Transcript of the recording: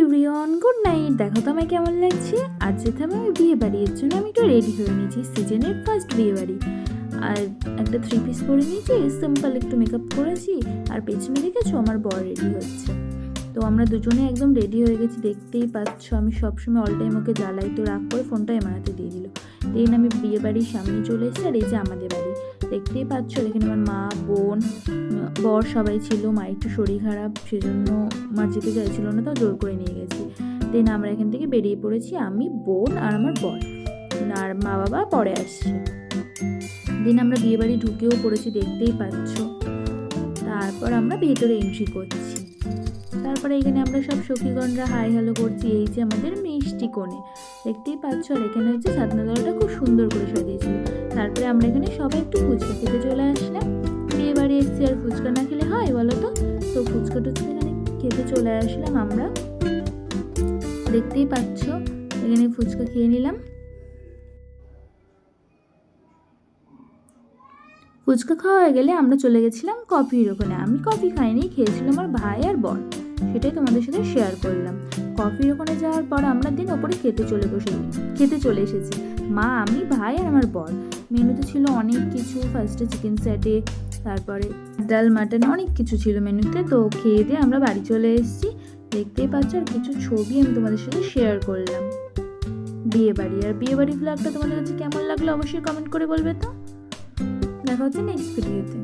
Everyone, good night. দেখো তো আমায় কেমন লাগছে। আজ যেতে হবে আমি বিয়ে বাড়ি, এর জন্য আমি একটু রেডি হয়ে নিয়েছি। সিজনের ফার্স্ট বিয়ে বাড়ি। আর একটা 3 পিস পরে নিয়েছি, সিম্পল একটু মেকআপ করেছি। আর পেছনে দেখেছো আমার বর রেডি হচ্ছে। তো আমরা দুজনে একদম রেডি হয়ে গেছি, দেখতেই পাচ্ছ। আমি সবসময় অল টাইম ওকে জ্বালাই, তো রাগ করে ফোনটা আমার হাতে দিয়ে দিল। দেন আমি বিয়ে বাড়ির সামনে চলে এসেছি। আর এই যে আমাদের বাড়ি, দেখতেই পাচ্ছ। এখানে আমার মা, বোন, বর সবাই ছিল। মা একটু শরীর খারাপ, সেজন্য মা যেতে চাইছিল না, তো জোর করে নিয়ে গেছি। দেন আমরা এখান থেকে বেরিয়ে পড়েছি, আমি, বোন আর আমার বর। আর মা বাবা পরে আসছে। দেন আমরা বিয়ে বাড়ি ঢুকেও পড়েছি, দেখতেই পাচ্ছ। তারপর আমরা ভেতরে এন্ট্রি করছি। তারপরে এখানে আমরা সব সখীগণরা হাই হ্যালো করছি। এই যে আমাদের মিষ্টি কোণে, দেখতেই পাচ্ছ। আর এখানে হচ্ছে ছাদনাতলাটা খুব সুন্দর করে সাজিয়েছিল। তারপরে আমরা এখানে সবাই একটু ফুচকা খেতে চলে আসলাম। বিয়ে বাড়ি এসেছি, আর ফুচকা না খেলে হয় বলো তো? তো ফুচকা টুচকা এখানে খেতে চলে আসলাম আমরা। দেখতেই পাচ্ছ, এখানে ফুচকা খেয়ে নিলাম। ফুচকা খাওয়া হয়ে গেলে আমরা চলে গেছিলাম কফির ওখানে। আমি কফি খাইনি, খেয়েছিলাম আমার ভাই আর বোন। সেটাই তোমাদের সাথে শেয়ার করলাম। কফির ওখানে যাওয়ার পর আমরা দিন ওপরে খেতে চলে এসেছি। মা, আমি, ভাই আর আমার বর। মেনুতে ছিল অনেক কিছু। ফার্স্টে চিকেন স্যাটে, তারপরে ডাল, মাটন, অনেক কিছু ছিল মেনুতে। তো খেয়ে দিয়ে আমরা বাড়ি চলে এসেছি। দেখতেই পাচ্ছ। আর কিছু ছবি আমি তোমাদের সাথে শেয়ার করলাম বিয়ে বাড়ি। আর বিয়ে বাড়ি ব্লগটা তোমাদের কাছে কেমন লাগলো অবশ্যই কমেন্ট করে বলবে। তো দেখা হচ্ছে নেক্সট ভিডিওতে।